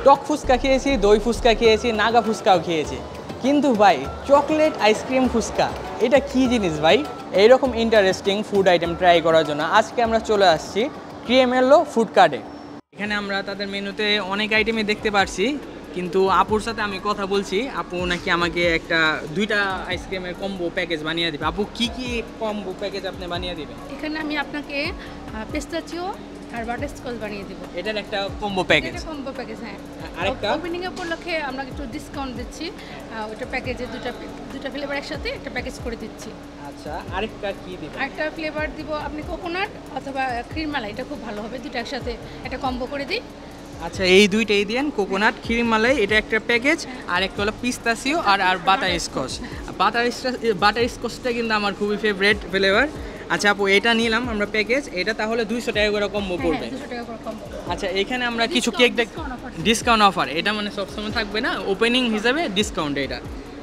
টক ফুচকা খেয়েছি, দই ফুচকা খেয়েছি, নাগা ফুচকাও খেয়েছি, কিন্তু ভাই চকলেট আইসক্রিম ফুচকা এটা কি জিনিস ভাই? এইরকম ইন্টারেস্টিং ফুড আইটেম ট্রাই করার জন্য আজকে আমরা চলে আসছি ক্রিয়েমেলো ফুড কার্টে। এখানে আমরা তাদের মেনুতে অনেক আইটেমই দেখতে পারছি, কিন্তু আপুর সাথে আমি কথা বলছি, আপু নাকি আমাকে দুইটা আইসক্রিমের কম্বো প্যাকেজ বানিয়ে দিবে। আপু কি কি কম্বো প্যাকেজ আপনি বানিয়ে দিবেন? এখানে আমি আপনাকে পিস্তাচিও আর বাটারস্কচ বানিয়ে দেব। এটার একটা কম্বো প্যাকেজ। এটা কম্বো প্যাকেজ, হ্যাঁ। আরেকটা ওপেনিং এর উপলক্ষে আমরা একটু ডিসকাউন্ট দিচ্ছি, ওটা প্যাকেজে দুটো ফ্লেভার একসাথে একটা প্যাকেজ করে দিচ্ছি। আচ্ছা, আরেকটা কি দিবেন? আরেকটা ফ্লেভার দিব আপনি কোকোনাট অথবা ক্রিম মালাই, এটা খুব ভালো হবে, দুটো একসাথে একটা কম্বো করে দিই। আচ্ছা, এই দুইটাই দেন, কোকোনাট ক্রিম মালাই এটা একটা প্যাকেজ, আর একটা হলো পিস্তাচিও আর বাটার স্কচ। বাটার স্কচটা কিন্তু আমার খুবই ফেভারিট ফ্লেভার। আচ্ছা আপু, এটা নিলাম আমরা প্যাকেজ, এটা তাহলে 200 টাকা করে কম্বো পড়বে। 200 টাকা করে কম্বো। আচ্ছা, এখানে আমরা কিছু কেক ডিসকাউন্ট অফার, এটা মানে সবসময় থাকবে না, ওপেনিং হিসাবে ডিসকাউন্ট এটা।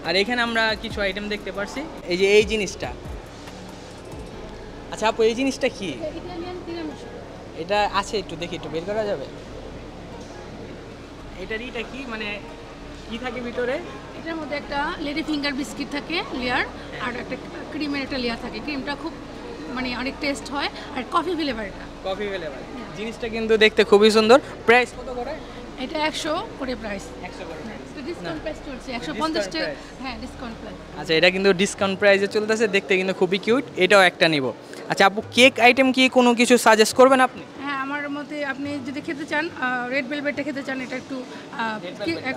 আর এখানে আমরা কিছু আইটেম দেখতে পারছি, এই যে এই জিনিসটা। আচ্ছা আপু, এই জিনিসটা কি? এটা আছে, একটু দেখি, একটু বের করা যাবে? এটা কি মানে কি থাকে ভিতরে? এটার মধ্যে একটা লেডি ফিঙ্গার বিস্কিট থাকে লেয়ার, আর একটা ক্রিমের একটা লেয়ার থাকে। ক্রিমটা খুব মানে অনেক টেস্ট হয়, আর কফি ফ্লেভার। এটা কফি ফ্লেভার। জিনিসটা কিন্তু দেখতে খুবই সুন্দর। প্রাইস কত করে? এটা 100 করে প্রাইস। 100 করে ডিসকাউন্ট প্রাইস চলছে 150 টাকা। হ্যাঁ, ডিসকাউন্ট প্রাইস। আচ্ছা, এটা কিন্তু ডিসকাউন্ট প্রাইসে চলতেছে, দেখতে কিন্তু খুবই কিউট, এটাও একটা নিব। আচ্ছা আপু, কেক আইটেম কি কোনো কিছু সাজেস্ট করবেন আপনি? হ্যাঁ, আমার মতে আপনি যদি খেতে চান রেড ভেলভেটটা খেতে চান, এটা একটু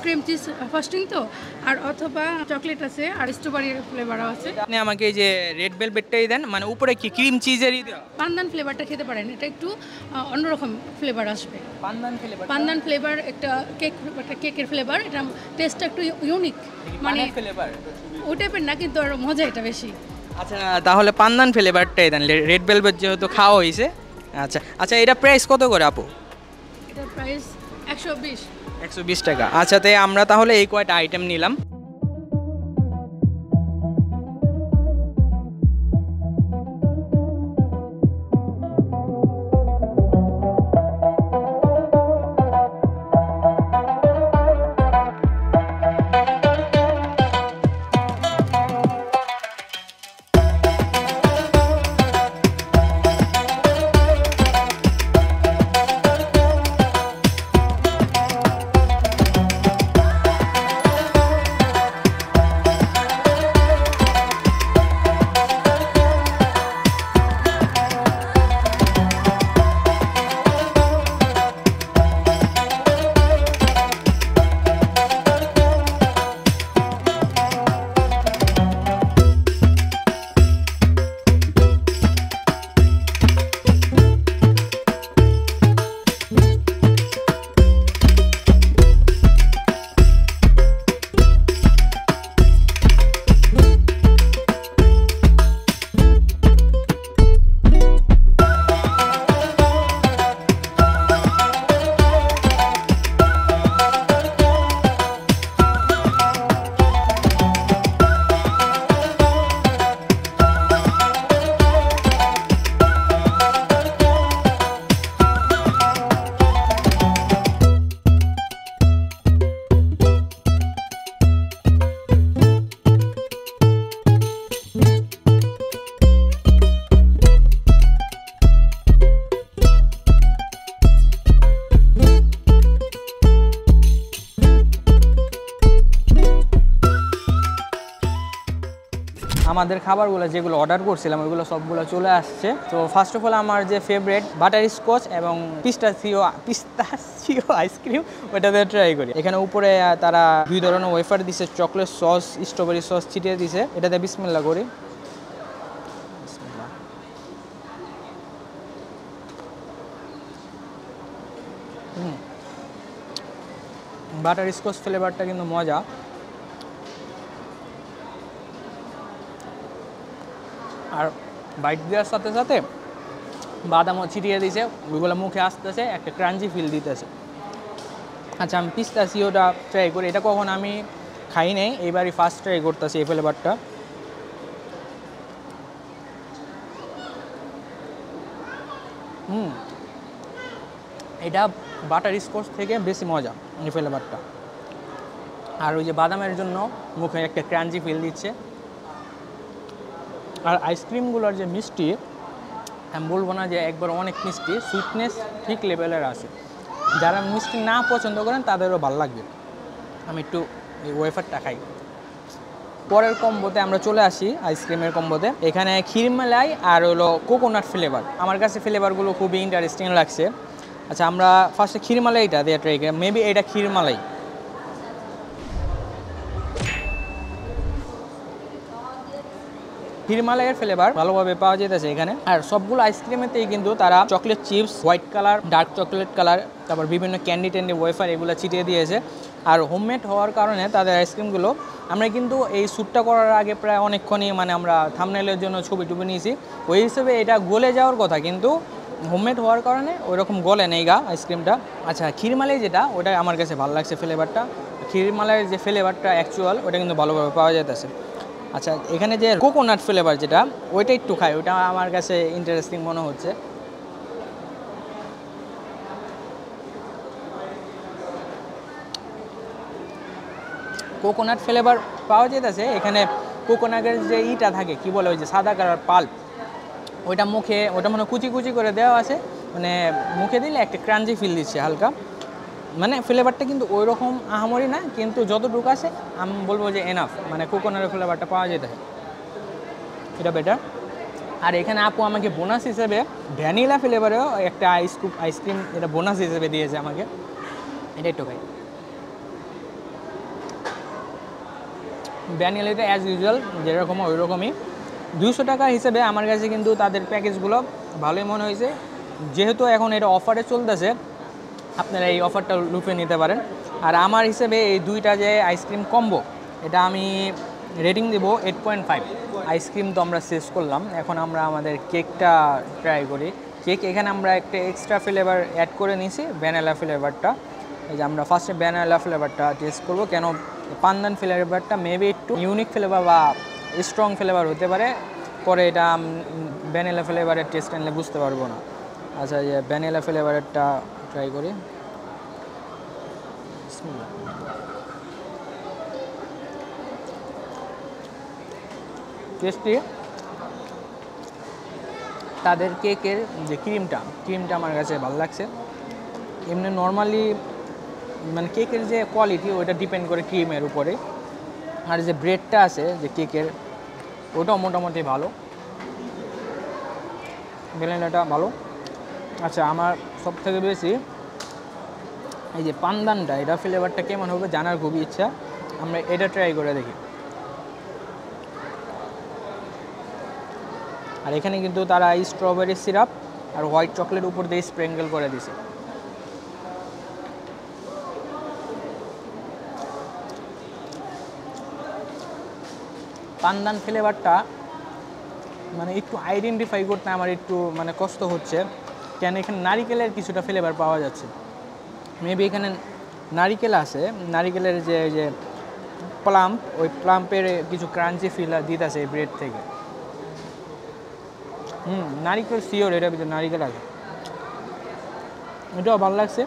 ক্রিম চিজ ফাস্টিং তো, আর অথবা চকলেট আছে আর স্ট্রবেরি ফ্লেভারও আছে। আপনি আমাকে এই যে রেড ভেলভেটটাই দেন, মানে উপরে কি ক্রিম চিজেরই দেওয়া? পান্দান ফ্লেভারটা খেতে পারেন, এটা একটু অন্যরকম ফ্লেভার আসবে। পান্দান ফ্লেভার একটা কেকের ফ্লেভার, এটা টেস্টটা একটু ইউনিক, মানে ফ্লেভার ওই টাইপের না, কিন্তু আর মজা এটা বেশি। আচ্ছা, তাহলে পান্দান ফ্লেভারটাই দেন, রেড ভেলভেট যেহেতু খাওয়া হয়েছে। আচ্ছা আচ্ছা, এটা প্রাইস কত করে আপু? এটা প্রাইস 120 টাকা। আচ্ছা, তাই আমরা তাহলে এই কয়টা আইটেম নিলাম। আমাদের খাবারগুলো যেগুলো অর্ডার করছিলাম ওইগুলো সবগুলো চলে আসছে। তো ফার্স্ট অফ অল আমার যে ফেভারিট বাটার স্কচ এবং পিস্তাচিও আইসক্রিম ওইটাতে ট্রাই করি। এখানে উপরে তারা 2 ধরনের ওয়েফার দিছে, চকলেট সস, স্ট্রবেরি সস ছিটিয়ে দিছে। এটাতে বিসমিল্লাহ করি। বাটার স্কচ ফ্লেভারটা কিন্তু মজা। আর বাইট দেওয়ার সাথে সাথে বাদামও ছিটিয়ে দিয়েছে, ওইগুলো মুখে আসতেছে, একটা ক্রাঞ্চি ফিল দিতেছে। আচ্ছা, আমি পিস্তাচিওটা ট্রাই করি, এটা কখন আমি খাই নাই, এইবারই ফার্স্ট ট্রাই করতেছি এই ফ্লেভারটা। এটা বাটার স্কচ থেকে বেশি মজা এই ফ্লেভারটা। আর ওই যে বাদামের জন্য মুখে একটা ক্রাঞ্চি ফিল দিচ্ছে। আর আইসক্রিমগুলোর যে মিষ্টি, আমি বলবো না যে একবার অনেক মিষ্টি, সুইটনেস ঠিক লেভেলের আছে। যারা মিষ্টি না পছন্দ করেন তাদেরও ভালো লাগবে। আমি একটু এই ওয়েফারটা খাই। পরের কম্বোতে আমরা চলে আসি, আইসক্রিমের কম্বোতে। এখানে ক্ষীরমালাই আর হলো কোকোনাট ফ্লেভার। আমার কাছে ফ্লেভারগুলো খুবই ইন্টারেস্টিং লাগছে। আচ্ছা, আমরা ফার্স্টে ক্ষীরমালাইটা দিয়ে ট্রাই করি। মেবি এটা ক্ষীরমালাই। ক্ষীরমালাইয়ের ফ্লেভার ভালোভাবে পাওয়া যেতেছে এখানে। আর সবগুলো আইসক্রিমেতেই কিন্তু তারা chocolate chips, white colour, dark chocolate colour, তারপর বিভিন্ন ক্যান্ডি ট্যান্ডি ওয়েফার এগুলো ছিটিয়ে দিয়েছে। আর হোমমেড হওয়ার কারণে তাদের আইসক্রিমগুলো, আমরা কিন্তু এই শ্যুটটা করার আগে প্রায় অনেকক্ষণই মানে আমরা থাম্বনেইলের জন্য ছবি টুবি নিয়েছি, ওই হিসেবে এটা গলে যাওয়ার কথা, কিন্তু হোমমেড হওয়ার কারণে ওই রকম গলে নেই গা আইসক্রিমটা। আচ্ছা, ক্ষীরমালাই যেটা, ওটা আমার কাছে ভালো লাগছে ফ্লেভারটা। ক্ষীরমালাইয়ের যে ফ্লেভারটা অ্যাকচুয়াল, ওটা কিন্তু ভালোভাবে পাওয়া যেতেছে। আচ্ছা, এখানে যে কোকোনাট ফ্লেভার যেটা, ওইটা একটু খাই, ওইটা আমার কাছে ইন্টারেস্টিং মনে হচ্ছে। কোকোনাট ফ্লেভার পাওয়া যেতেছে এখানে। কোকোনাটের যে ইটা থাকে, কি বলে, ওই যে সাদা কালার পাল্প, ওইটা মুখে, ওটা মনে কুচি কুচি করে দেওয়া আছে, মানে মুখে দিলে একটা ক্রাঞ্চি ফিল দিচ্ছে হালকা। মানে ফ্লেভারটা কিন্তু ওই রকম আহামরি না, কিন্তু যতটুকু আছে আমি বলবো যে এনাফ, মানে কোকোনাটের ফ্লেভারটা পাওয়া যেতে হয়, এটা বেটার। আর এখানে আপু আমাকে বোনাস হিসেবে ভ্যানিলা ফ্লেভারেও একটা আইসক্রিম এটা বোনাস হিসেবে দিয়েছে আমাকে, এটা একটু খাই। ভ্যানিলাটা অ্যাজ ইউজুয়াল যেরকম ওই রকমই। 200 টাকা হিসেবে আমার কাছে কিন্তু তাদের প্যাকেজগুলো ভালোই মনে হয়েছে। যেহেতু এখন এটা অফারে চলতেছে, আপনারা এই অফারটা লুফে নিতে পারেন। আর আমার হিসেবে এই দুইটা যে আইসক্রিম কম্বো, এটা আমি রেটিং দেবো 8.5। আইসক্রিম তো আমরা শেষ করলাম, এখন আমরা আমাদের কেকটা ট্রাই করি। কেক এখানে আমরা একটা এক্সট্রা ফ্লেভার অ্যাড করে নিয়েছি, ভ্যানিলা ফ্লেভারটা। এই যে আমরা ফার্স্টে ভ্যানিলা ফ্লেভারটা টেস্ট করবো, কেন পান্দান ফ্লেভারটা মেবি একটু ইউনিক ফ্লেভার বা স্ট্রং ফ্লেভার হতে পারে, পরে এটা ভ্যানিলা ফ্লেভারের টেস্ট আনলে বুঝতে পারবো না। আচ্ছা, এই ভ্যানিলা ফ্লেভারেরটা ট্রাই করি। টেস্টি। তাদের কেকের যে ক্রিমটা আমার কাছে ভালো লাগছে। এমনি নর্মালি মানে কেকের যে কোয়ালিটি, ওইটা ডিপেন্ড করে ক্রিমের উপরে। আর যে ব্রেডটা আছে যে কেকের, ওটাও মোটামুটি ভালো, ভ্যানিলাটা ভালো। আচ্ছা, আমার সবথেকে বেশি এই যে পান্দানটা, এটা ফ্লেভারটা কেমন হবে জানার খুবই ইচ্ছা। আমরা এটা ট্রাই করে দেখি। আর এখানে কিন্তু তারা স্ট্রবেরি সিরাপ আর হোয়াইট চকলেট উপর দিয়ে স্প্রিঙ্কেল করে দিছে। পান্দান ফ্লেভারটা মানে একটু আইডেন্টিফাই করতে আমার একটু মানে কষ্ট হচ্ছে, কেন এখানে নারিকেলের কিছুটা ফ্লেভার পাওয়া যাচ্ছে। মেবি এখানে নারিকেল আছে, নারিকেলের যে প্লাম্প, ওই প্লাম্পের কিছু ক্রাঞ্চি ফিল দিতেছে এই ব্রেড থেকে। নারিকেল শিওর, এটার ভিতরে নারিকেল আছে, এটাও ভালো লাগছে।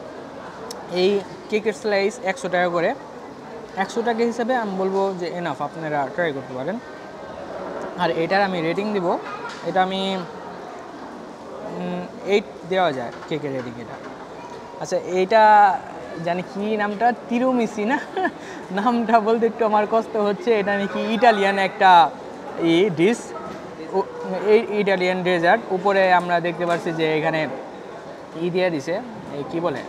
এই কেকের স্লাইস 100 টাকা করে। 100 টাকা হিসাবে আমি বলবো যে এনাফ, আপনারা ট্রাই করতে পারেন। আর এটার আমি রেটিং দিব, এটা আমি 8 দেওয়া যায় কেকের রেটিং এটা। আচ্ছা, এইটা জানি কি নামটা, তিরুমিসি না নামটা বলতে একটু আমার কষ্ট হচ্ছে। এটা নাকি ইটালিয়ান একটা ডিশ, এই ইটালিয়ান ডেজার্ট। উপরে আমরা দেখতে পাচ্ছি যে এখানে দিয়ে দিছে, এই কী বলে,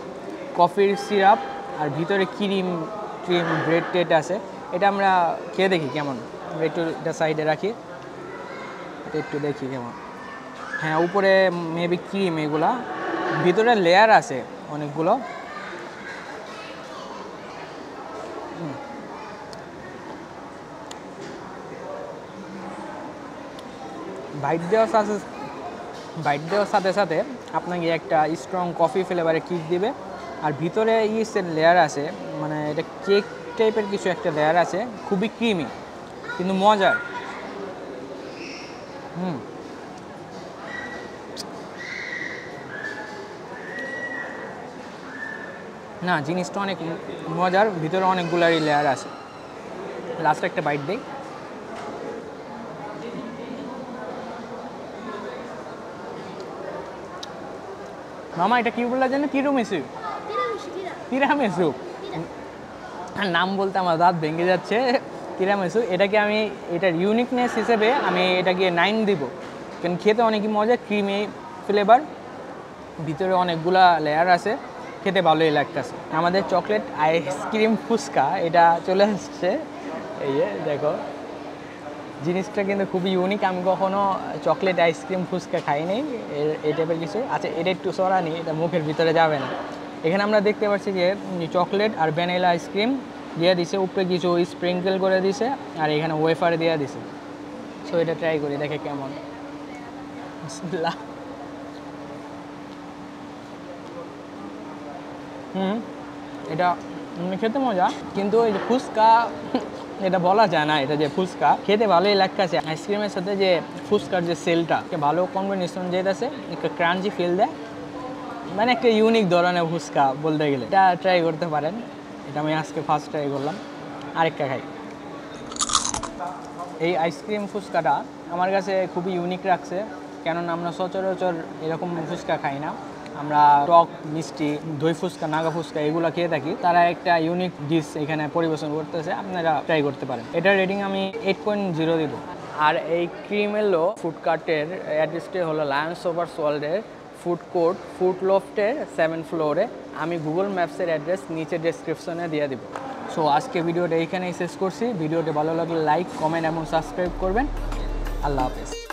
কফির সিরাপ, আর ভিতরে ক্রিম ব্রেড টেড আছে। এটা আমরা খেয়ে দেখি কেমন। আমরা একটু এটা সাইডে রাখি, এটা একটু দেখি কেমন। হ্যাঁ, উপরে মেবি ক্রিম, এগুলা ভিতরে লেয়ার আছে অনেকগুলো। বাইট দেওয়ার সাথে সাথে আপনাকে একটা স্ট্রং কফি ফ্লেভারে কিক দিবে। আর ভিতরে ইস্টের লেয়ার আছে, মানে এটা কেক টাইপের কিছু একটা লেয়ার আছে, খুবই ক্রিমি কিন্তু মজার। না, জিনিসটা অনেক মজার, ভিতরে অনেকগুলারই লেয়ার আছে। লাস্ট একটা বাইট দেই। মামা এটা কি বললা জানো? তিরামিসু। তিরামিসু নাম বলতে আমার দাঁত ভেঙে যাচ্ছে। তিরামিসু, এটাকে আমি এটার ইউনিকনেস হিসেবে আমি এটাকে 9 দিব, কারণ খেতে অনেকই মজা, ক্রিমি ফ্লেভার, ভিতরে অনেকগুলা লেয়ার আছে, খেতে ভালোই লাগতেছে। আমাদের চকলেট আইসক্রিম ফুচকা এটা চলে আসছে। এই যে দেখো, জিনিসটা কিন্তু খুবই ইউনিক। আমি কখনো চকলেট আইসক্রিম ফুচকা খাইনি এই টাইপের কিছু। আচ্ছা, এটা একটু সরানি, এটা মুখের ভিতরে যাবে না। এখানে আমরা দেখতে পাচ্ছি যে চকলেট আর ভ্যানিলা আইসক্রিম দিয়ে দিছে, উপরে কিছু স্প্রিঙ্কেল করে দিছে, আর এখানে ওয়েফার দিয়ে দিছে। সো এটা ট্রাই করি, দেখে কেমন। বিসমিল্লাহ। এটা খেতে মজা, কিন্তু এই যে ফুচকা এটা বলা যায় না, এটা যে ফুচকা খেতে ভালোই লাগতেছে। আইসক্রিমের সাথে যে ফুচকার যে সেলটা ভালো কম্বিনেশন যেটাছে, একটা ক্রাঞ্চি ফিল দেয়, মানে একটা ইউনিক ধরনের ফুচকা বলতে গেলে। এটা ট্রাই করতে পারেন, এটা আমি আজকে ফার্স্ট ট্রাই করলাম। আরেকটা খাই। এই আইসক্রিম ফুচকাটা আমার কাছে খুবই ইউনিক লাগছে, কেননা আমরা সচরাচর এরকম ফুচকা খাই না। আমরা টক, মিষ্টি, দই ফুচকা, নাগা ফুচকা এগুলো খেয়ে থাকি। তারা একটা ইউনিক ডিশ এখানে পরিবেশন করতেছে, আপনারা ট্রাই করতে পারেন। এটার রেটিং আমি 8.0 দিব। আর এই ক্রিমেলো ফুড কার্টের অ্যাড্রেসটি হলো লায়ন্স ওভার্স ওয়ার্ল্ডের ফুড কোর্ট, ফুড লফটের 7th ফ্লোরে। আমি গুগল ম্যাপসের অ্যাড্রেস নিচে ডেসক্রিপশনে দিয়ে দিব। সো আজকে ভিডিওটা এইখানেই শেষ করছি। ভিডিওটি ভালো লাগলে লাইক, কমেন্ট এবং সাবস্ক্রাইব করবেন। আল্লাহ হাফেজ।